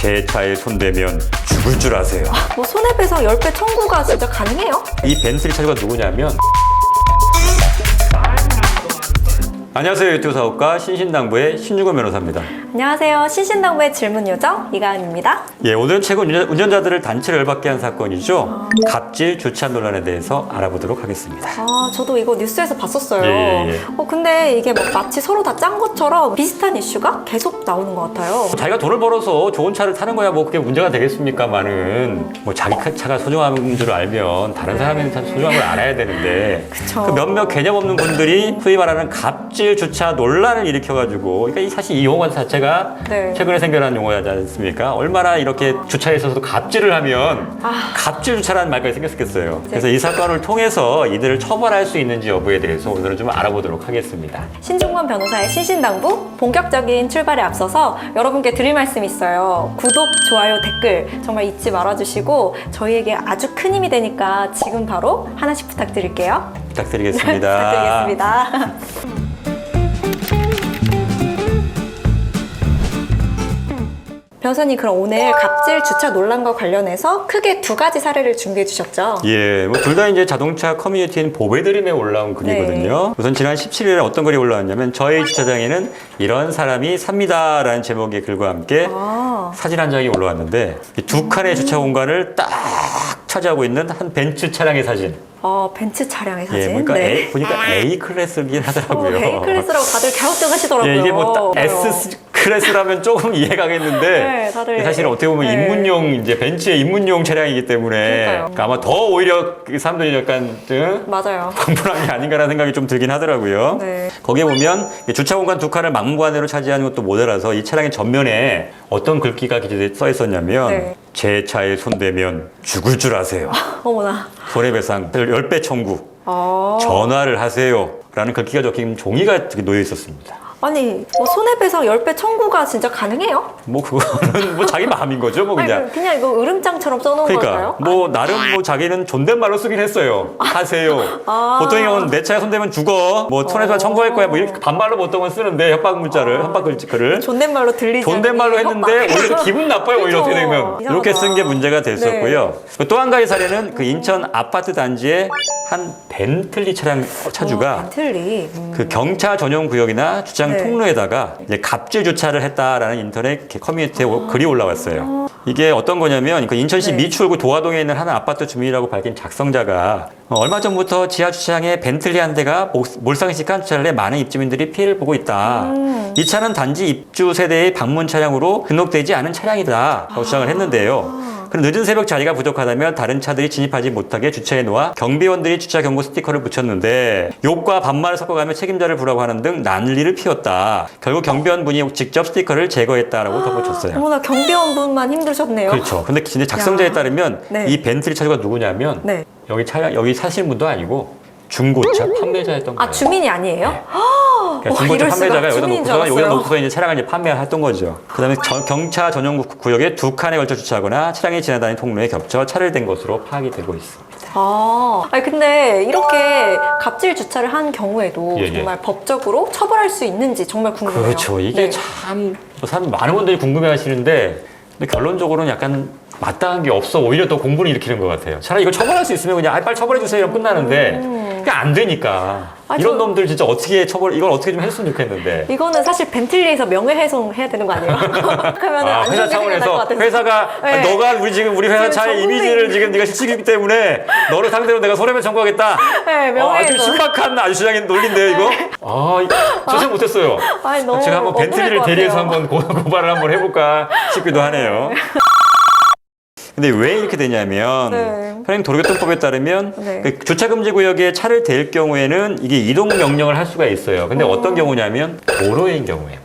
제 차에 손대면 죽을 줄 아세요. 뭐 손해배상 10배 청구가 진짜 가능해요? 이 벤틀리 차주가 누구냐면 안녕하세요. 유튜브 사업가 신신당부의 신중원 변호사입니다. 안녕하세요. 신신당부의 질문 요정 이가은입니다. 예, 오늘은 최근 운전자들을 단체로 열받게 한 사건이죠. 갑질 주차 논란에 대해서 알아보도록 하겠습니다. 저도 이거 뉴스에서 봤었어요. 예. 근데 이게 뭐 마치 서로 다 짠 것처럼 비슷한 이슈가 계속 나오는 것 같아요. 자기가 돈을 벌어서 좋은 차를 타는 거야 뭐 그게 문제가 되겠습니까만은 뭐 자기 차가 소중한 줄 알면 다른 사람의 소중함을 알아야 되는데 그쵸. 그 몇몇 개념 없는 분들이 소위 말하는 갑질 주차 논란을 일으켜가지고 그러니까 사실 이 용어 자체가 네. 최근에 생겨난 용어지 않습니까? 얼마나 이렇게 주차에 있어서도 갑질을 하면 갑질 주차라는 말까지 생겼겠어요. 그래서 이 사건을 통해서 이들을 처벌할 수 있는지 여부에 대해서 오늘은 좀 알아보도록 하겠습니다. 신중권 변호사의 신신당부 본격적인 출발에 앞서서 여러분께 드릴 말씀이 있어요. 구독, 좋아요, 댓글 정말 잊지 말아주시고 저희에게 아주 큰 힘이 되니까 지금 바로 하나씩 부탁드릴게요. 부탁드리겠습니다. 부탁드리겠습니다. 변호사님, 그럼 오늘 갑질 주차 논란과 관련해서 크게 두 가지 사례를 준비해 주셨죠? 예, 뭐 둘 다 이제 자동차 커뮤니티인 보배드림에 올라온 글이거든요. 네. 우선 지난 17일에 어떤 글이 올라왔냐면 저희 주차장에는 이런 사람이 삽니다라는 제목의 글과 함께 사진 한 장이 올라왔는데 이 두 칸의 주차 공간을 딱 차지하고 있는 한 벤츠 차량의 사진. 벤츠 차량의 사진. 예, 그러니까 네. 보니까 A 클래스긴 하더라고요. A 클래스라고 다들 갸우뚱하시더라고요. 예, 이게 뭐 S 클래스라면 조금 이해가겠는데 네, 다들 사실은 어떻게 보면 네. 입문용 이제 벤츠의 입문용 차량이기 때문에 그러니까요. 그러니까 아마 더 오히려 사람들이 약간 맞아요. 불안한 게 아닌가라는 생각이 좀 들긴 하더라고요. 네. 거기에 보면 주차 공간 두 칸을 막무가내로 차지하는 것도 모자라서 이 차량의 전면에 어떤 글귀가 써 있었냐면 네. 제 차에 손대면 죽을 줄 아세요. 어머나. 손해배상 10배 청구. 전화를 하세요. 라는 글귀가 적힌 종이가 놓여 있었습니다. 아니, 뭐 손해배상 10배 청구가 진짜 가능해요? 뭐 그거는 뭐 자기 마음인 거죠, 뭐 그냥. 아니, 그냥 이거 으름장처럼 써놓은 그러니까 걸까요? 뭐 나름 뭐 자기는 존댓말로 쓰긴 했어요. 하세요. 보통 경우는 내 차에 손대면 죽어. 뭐 손해배상 청구할 거야. 뭐 이렇게 반말로 보통은 쓰는데 협박 문자를 협박 글을 존댓말로 들리지 존댓말로 않는 했는데 협박. 오히려 기분 나빠요. 오히려 어떻게 되면 이상하다. 이렇게 쓴 게 문제가 됐었고요. 네. 또 한 가지 사례는 그 인천 아파트 단지의 한 벤틀리 차량 차주가 벤틀리. 그 경차 전용 구역이나 주차장 네. 통로에다가 이제 갑질 주차를 했다라는 인터넷 커뮤니티에 글이 올라왔어요. 이게 어떤 거냐면 그 인천시 네. 미추홀구 도화동에 있는 한 아파트 주민이라고 밝힌 작성자가 얼마 전부터 지하 주차장에 벤틀리 한 대가 몰상식한 주차를 해 많은 입주민들이 피해를 보고 있다. 이 차는 단지 입주 세대의 방문 차량으로 등록되지 않은 차량이다. 라고 주장을 했는데요. 그럼 늦은 새벽 자리가 부족하다면 다른 차들이 진입하지 못하게 주차해 놓아 경비원들이 주차 경고 스티커를 붙였는데 욕과 반말을 섞어가며 책임자를 부라고 하는 등 난리를 피웠다. 결국 경비원분이 직접 스티커를 제거했다라고 덧붙였어요. 어머나, 경비원분만 힘드셨네요. 그렇죠. 근데 작성자에 따르면 네. 이 벤틀리 차주가 누구냐면 네. 여기 사시는 분도 아니고 중고차 판매자였던 거예요. 주민이 아니에요? 그러니까 중고차 이럴 수가. 판매자가 주민인 줄 여기다 알았어요. 놓고서 이제 차량을 이제 판매했던 거죠. 그다음에 경차 전용 구역에 두 칸에 걸쳐 주차하거나 차량이 지나다니는 통로에 겹쳐 차를 댄 것으로 파악이 되고 있습니다. 아니 근데 이렇게 갑질 주차를 한 경우에도 예. 정말 법적으로 처벌할 수 있는지 정말 궁금해요. 그렇죠. 이게 네. 참 사람 많은 분들이 궁금해하시는데 근데 결론적으로는 약간 마땅한 게 없어 오히려 더 공분을 일으키는 것 같아요. 차라리 이거 처벌할 수 있으면 그냥 빨리 처벌해 주세요 이러면 끝나는데 그게 안 되니까 이런 놈들 진짜 어떻게 이걸 어떻게 좀 했으면 좋겠는데. 이거는 사실 벤틀리에서 명예훼손 해야 되는 거 아니에요? 그러면 안 회사 좋게 생각날 것 차원에서 같아서. 회사가 네. 너가 우리 회사 지금 차의 전문가인- 이미지를 지금 네가 시키기 때문에 너를 상대로 내가 손해배상 청구하겠다. 네, 아주 명예훼손. 신박한 아주 시장인 논리인데요 이거. 저생 못했어요. 아니, 너무 제가 한번 억울할 벤틀리를 것 대리해서 같아요. 한번 고발을 한번 해볼까 싶기도 하네요. 근데 왜 이렇게 되냐면 네. 현행도로교통법에 따르면 네. 그 주차금지 구역에 차를 댈 경우에는 이게 이동 명령을 할 수가 있어요. 근데 어떤 경우냐면 도로인 경우에만.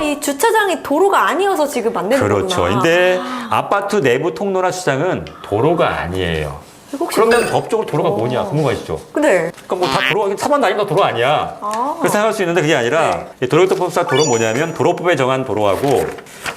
이 주차장이 도로가 아니어서 지금 안 되는 그렇죠. 거구나. 근데 아파트 내부 통로나 주차장은 도로가 아니에요. 혹시 그러면 법적으로 도로가 뭐냐 궁금하시죠? 근데 그러니까 뭐 다 도로, 차만 다니까 도로 아니야. 그렇게 생각할 수 있는데 그게 아니라 도로교통법상 도로 뭐냐면 도로법에 정한 도로하고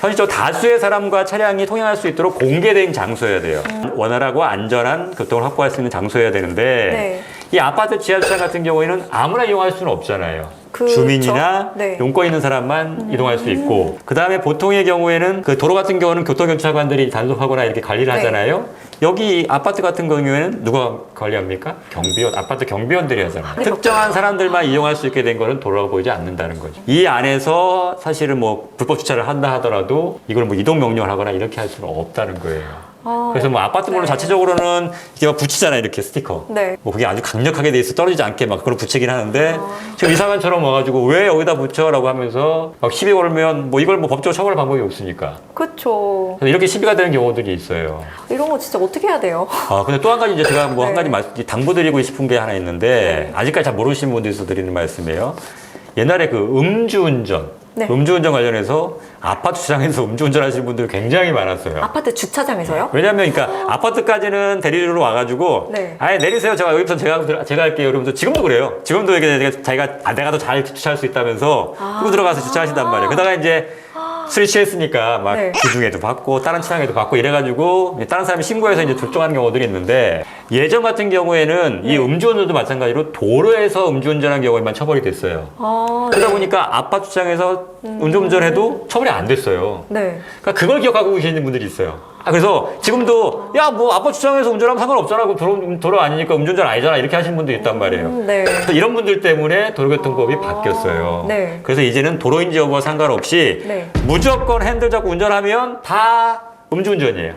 현실적으로 다수의 사람과 차량이 통행할 수 있도록 공개된 장소여야 돼요. 원활하고 안전한 교통을 확보할 수 있는 장소여야 되는데 네. 이 아파트 지하주차장 같은 경우에는 아무나 이용할 수는 없잖아요. 주민이나 네. 용건 있는 사람만 이동할 수 있고, 그 다음에 보통의 경우에는 그 도로 같은 경우는 교통경찰관들이 단속하거나 이렇게 관리를 네. 하잖아요. 여기 아파트 같은 경우에는 누가 관리합니까? 경비원, 아파트 경비원들이 하잖아요. 특정한 사람들만 이용할 수 있게 된 거는 도로가 보이지 않는다는 거죠. 이 안에서 사실은 뭐 불법 주차를 한다 하더라도 이걸 뭐 이동 명령을 하거나 이렇게 할 수는 없다는 거예요. 그래서 뭐 아파트 번호 네. 자체적으로는 이게 막 붙이잖아요, 이렇게 스티커. 네. 뭐 그게 아주 강력하게 돼 있어 떨어지지 않게 막 그걸 붙이긴 하는데 지금 이사관처럼 와가지고 왜 여기다 붙여라고 하면서 막 시비 걸면 뭐 이걸 뭐 법적으로 처벌할 방법이 없으니까. 그쵸. 그래서 이렇게 시비가 되는 경우들이 있어요. 이런 거 진짜 어떻게 해야 돼요? 근데 또 한 가지 이제 제가 뭐 한 네. 가지 당부드리고 싶은 게 하나 있는데 아직까지 잘 모르시는 분들 있어서 드리는 말씀이에요. 옛날에 그 음주운전. 네. 음주운전 관련해서 아파트 주차장에서 음주운전 하시는 분들 굉장히 많았어요. 아파트 주차장에서요? 왜냐면, 그러니까, 아파트까지는 대리로 와가지고, 네. 아예 내리세요. 여기부터 제가 할게요. 이러면서 지금도 그래요. 지금도 이렇게 자기가, 내가 더 잘 주차할 수 있다면서, 끌고 들어가서 주차하신단 말이에요. 그러다가 이제, 술이 취했으니까 막 네. 기둥에도 받고 다른 차량에도 받고 이래가지고 다른 사람이 신고해서 이제 출동하는 경우들이 있는데 예전 같은 경우에는 이 음주운전도 마찬가지로 도로에서 음주운전한 경우에만 처벌이 됐어요. 그러다 네. 보니까 아파트 주차장에서 음주운전해도 처벌이 안 됐어요. 네. 그러니까 그걸 기억하고 계시는 분들이 있어요. 그래서 지금도 야 뭐 아파트 주차장에서 운전하면 상관없잖아. 그 도로 아니니까 음주운전 아니잖아. 이렇게 하시는 분도 있단 말이에요. 네. 그래서 이런 분들 때문에 도로교통법이 바뀌었어요. 네. 그래서 이제는 도로인지 여부와 상관없이 네. 무조건 핸들 잡고 운전하면 다 음주운전이에요.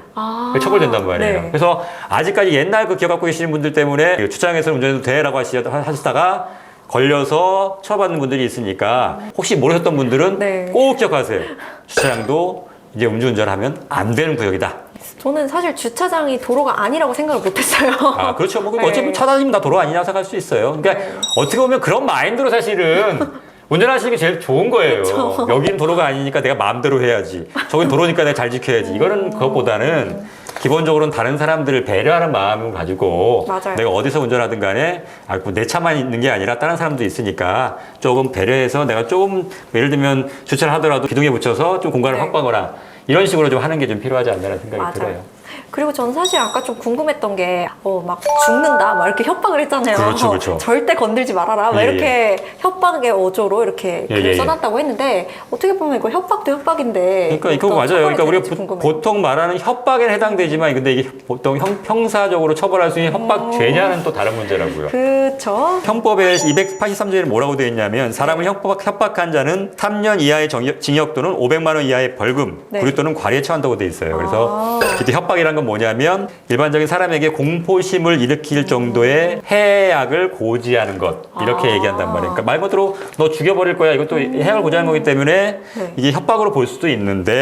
처벌된단 말이에요. 네. 그래서 아직까지 옛날 그 기억 갖고 계시는 분들 때문에 주차장에서 운전해도 돼라고 하시다가 걸려서 처벌받는 분들이 있으니까 혹시 모르셨던 분들은 네. 꼭 기억하세요. 주차장도 이제 음주운전하면 안 되는 구역이다. 저는 사실 주차장이 도로가 아니라고 생각을 못했어요. 그렇죠. 뭐 네. 어차피 차 다니면 다 도로 아니냐고 생각할 수 있어요. 그러니까 네. 어떻게 보면 그런 마인드로 사실은 운전하시는 게 제일 좋은 거예요. 그쵸. 여기는 도로가 아니니까 내가 마음대로 해야지. 저긴 도로니까 내가 잘 지켜야지. 이거는 그것보다는 기본적으로는 다른 사람들을 배려하는 마음을 가지고 맞아요. 내가 어디서 운전하든 간에 내 차만 있는 게 아니라 다른 사람도 있으니까 조금 배려해서 내가 조금 예를 들면 주차를 하더라도 기둥에 붙여서 좀 공간을 네. 확보하거나 이런 식으로 좀 하는 게 좀 필요하지 않나라는 생각이 맞아요. 들어요. 그리고 저는 사실 아까 좀 궁금했던 게, 막 죽는다, 막 이렇게 협박을 했잖아요. 그렇죠, 그렇죠. 절대 건들지 말아라, 막 예, 이렇게 협박의 어조로 이렇게 예, 글을 예. 써놨다고 했는데, 어떻게 보면 이거 협박도 협박인데. 그러니까 이거 어떤 맞아요. 처벌이 그러니까 우리가 되는지 궁금해요. 보통 말하는 협박에 해당되지만 근데 이게 보통 형사적으로 처벌할 수 있는 협박죄냐는 또 다른 문제라고요. 그쵸? 형법의 283조에는 뭐라고 되어 있냐면 사람을 협박한 자는 3년 이하의 징역 또는 500만 원 이하의 벌금, 네. 그리고 또는 과리에 처한다고 되어 있어요. 그래서 이때 협박이란 건 뭐냐면 일반적인 사람에게 공포심을 일으킬 정도의 해악을 고지하는 것 이렇게 얘기한단 말이에요. 그러니까 말 그대로 너 죽여버릴 거야 이것도 해악을 고지하는 거기 때문에 네. 이게 협박으로 볼 수도 있는데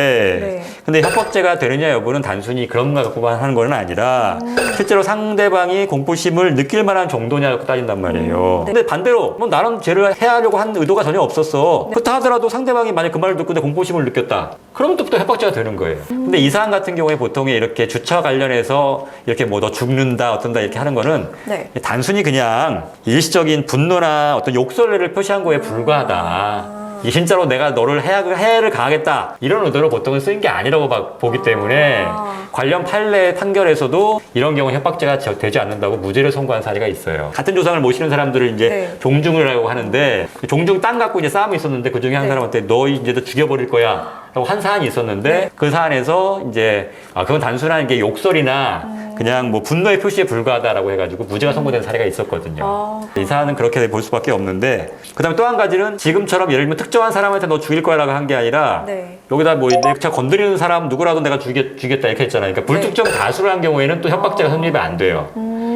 네. 근데 협박죄가 되느냐 여부는 단순히 그런 거 갖고만 하는 건 아니라 실제로 상대방이 공포심을 느낄 만한 정도냐 갖고 따진단 말이에요. 네. 근데 반대로 뭐 나는 죄를 해하려고 한 의도가 전혀 없었어. 그렇다 하더라도 상대방이 만약 그 말을 듣고 내 공포심을 느꼈다. 그러면 또 협박죄가 되는 거예요. 근데 이 사안 같은 경우에 보통 이렇게 주차 관련해서 이렇게 뭐 너 죽는다 어떤다 이렇게 하는 거는 네. 단순히 그냥 일시적인 분노나 어떤 욕설을 표시한 거에 불과하다. 이게 진짜로 내가 너를 해를 가하겠다 이런 의도로 보통은 쓰인 게 아니라고 보기 때문에 관련 판례 판결에서도 이런 경우 협박죄가 되지 않는다고 무죄를 선고한 사례가 있어요. 같은 조상을 모시는 사람들을 이제 네. 종중을 하고 하는데 종중 땅 갖고 이제 싸움이 있었는데 그 중에 한 네. 사람한테 너 이제 너 죽여버릴 거야 라고 한 사안이 있었는데 네. 그 사안에서 이제 그건 단순한 게 욕설이나 그냥 뭐 분노의 표시에 불과하다라고 해가지고 무죄가 선고된 사례가 있었거든요. 이 사안은 그렇게 볼 수밖에 없는데 그다음에 또 한 가지는 지금처럼 예를 들면 특정한 사람한테 너 죽일 거야라고 한 게 아니라 네. 여기다 뭐 내 차 건드리는 사람 누구라도 내가 죽였다 이렇게 했잖아요. 그러니까 불특정 다수를 한 경우에는 또 협박죄가 성립이 안 돼요.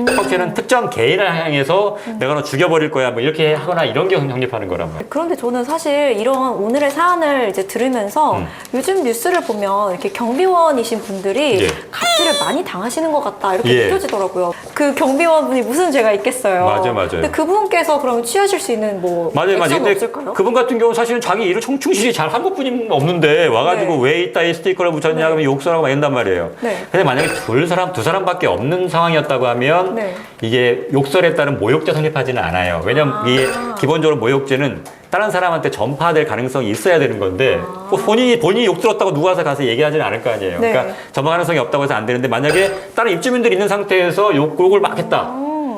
협박죄는 특정 개인을 향해서 내가 너 죽여버릴 거야 뭐 이렇게 하거나 이런 게 성립하는 거란 말이에요. 그런데 저는 사실 이런 오늘의 사안을 이제 들으면서 요즘 뉴스를 보면 이렇게 경비원이신 분들이 예. 갑질을 많이 당하시는 것 같다 이렇게 예. 느껴지더라고요. 그 경비원분이 무슨 죄가 있겠어요. 맞아요. 근데 그분께서 그러면 취하실 수 있는 뭐 맞아요. 액션은 근데 없을까요? 그분 같은 경우는 사실은 자기 일을 충실히 잘 한 것뿐이 없는데 와가지고 네. 왜 이따 이 스티커를 붙였냐 하면 욕설하고 막 이런단 말이에요. 네. 근데 만약에 두 사람밖에 없는 상황이었다고 하면 네. 이게 욕설에 따른 모욕죄 성립하지는 않아요. 왜냐면 이게 기본적으로 모욕죄는 다른 사람한테 전파될 가능성이 있어야 되는 건데 뭐 본인이 욕 들었다고 누가 가서 얘기하지는 않을 거 아니에요. 네. 그러니까 전파 가능성이 없다고 해서 안 되는데 만약에 다른 입주민들이 있는 상태에서 욕을 막 했다.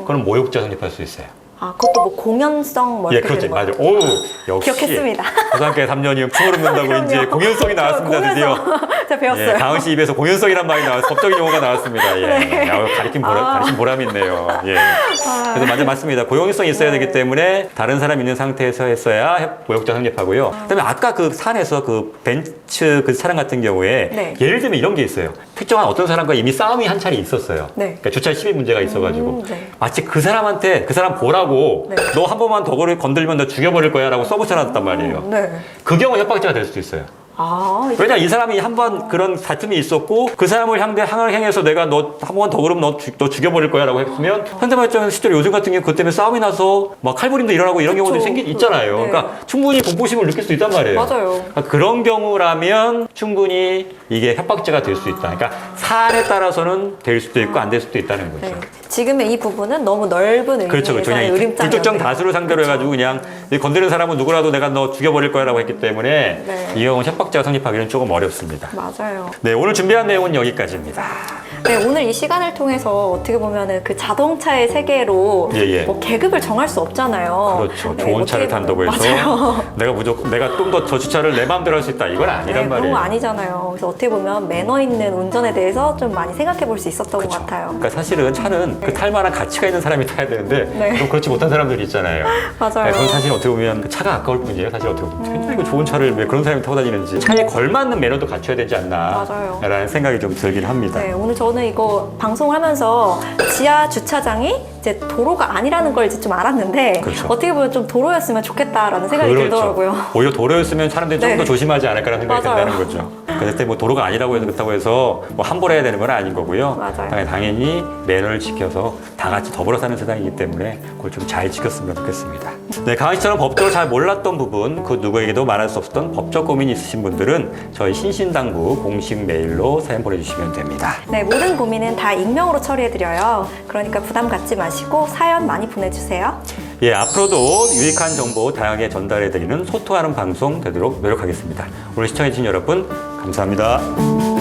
그럼 모욕죄 성립할 수 있어요. 아, 그것도 뭐 공연성 뭐 예, 이렇게 그렇죠. 되는 맞아요. 거예요. 오, 역시. 기억했습니다. 고등학교에 3년이면 춤을 른다고 이제 공연성이 나왔습니다, 드디어. 제가 배웠어요. 예, 가은 씨 입에서 공연성이란 말이 나와서 법적인 용어가 나왔습니다. 예. 네. 야, 가르친 보람이 있네요. 예. 아. 그래서 맞아 맞습니다. 고용성이 있어야 네. 되기 때문에 다른 사람 있는 상태에서 했어야 모욕죄 성립하고요. 그다음에 아까 그 산에서 그 벤츠 그 차량 같은 경우에 네. 예를 들면 이런 게 있어요. 특정한 어떤 사람과 이미 싸움이 한 차례 있었어요. 네. 그러니까 주차 시비 문제가 있어가지고 네. 마치 그 사람한테 그 사람 보라고 네. 너 한 번만 더 건들면 너 죽여버릴 거야라고 써붙여놨단 말이에요. 네. 그 경우 협박죄가 될 수도 있어요. 아, 왜냐 이 사람이 한 번 그런 다툼이 있었고 그 사람을 향해서 내가 너 한 번 더 그러면 너 죽여버릴 거야라고 했으면 상대방 입장에서 실제로 요즘 같은 경우 그 때문에 싸움이 나서 막 칼부림도 일어나고 이런 그쵸. 경우도 있잖아요. 네. 그러니까 충분히 공포심을 느낄 수 있단 말이에요. 맞아요. 그러니까 그런 경우라면 충분히 이게 협박죄가 될 수 있다. 그러니까 사안에 따라서는 될 수도 있고 안 될 수도 있다는 거죠. 네. 지금의 이 부분은 너무 넓은 의미에서 그렇죠, 그렇죠. 그냥 의림장이었네요. 불특정 다수를 상대로 해가지고 그냥 이 건드리는 사람은 누구라도 내가 너 죽여버릴 거야라고 했기 때문에 네. 이 경우는 협박죄가 성립하기는 조금 어렵습니다. 맞아요. 네, 오늘 준비한 내용은 여기까지입니다. 네, 오늘 이 시간을 통해서 어떻게 보면은 그 자동차의 세계로 예, 예. 뭐 계급을 정할 수 없잖아요. 그렇죠. 네, 좋은 차를 어떻게 탄다고 해서 맞아요. 내가 좀 더 저 주차를 내 마음대로 할 수 있다. 이건 아니란 네, 그런 말이에요. 거 아니잖아요. 그래서 어떻게 보면 매너 있는 운전에 대해서 좀 많이 생각해 볼 수 있었던 것 같아요. 그러니까 사실은 차는 그 탈 만한 가치가 있는 사람이 타야 되는데 네. 좀 그렇지 못한 사람들이 있잖아요. 맞아요. 네, 그건 사실 어떻게 보면 그 차가 아까울 뿐이에요. 사실 어떻게 보면 굉장히 그 좋은 차를 왜 그런 사람이 타고 다니는지 차에 걸맞는 매너도 갖춰야 되지 않나 맞아요. 라는 생각이 좀 들긴 합니다. 네, 오늘 저는 이거 방송을 하면서 지하 주차장이 이제 도로가 아니라는 걸 이제 좀 알았는데 그렇죠. 어떻게 보면 좀 도로였으면 좋겠다라는 생각이 들더라고요. 오히려 도로였으면 사람들이 좀 네. 더 조심하지 않을까라는 생각이 맞아요. 든다는 거죠. 그때 뭐 도로가 아니라고 해서 그렇다고 해서 뭐 함부로 해야 되는 건 아닌 거고요. 맞아요. 당연히 매너를 지켜서 다 같이 더불어 사는 세상이기 때문에 그걸 좀 잘 지켰으면 좋겠습니다. 네, 가은 씨처럼 법적으로 잘 몰랐던 부분, 그 누구에게도 말할 수 없었던 법적 고민이 있으신 분들은 저희 신신당부 공식 메일로 사연 보내주시면 됩니다. 네, 모든 고민은 다 익명으로 처리해드려요. 그러니까 부담 갖지 마시고 사연 많이 보내주세요. 예, 앞으로도 유익한 정보 다양하게 전달해드리는 소통하는 방송 되도록 노력하겠습니다. 오늘 시청해주신 여러분 감사합니다.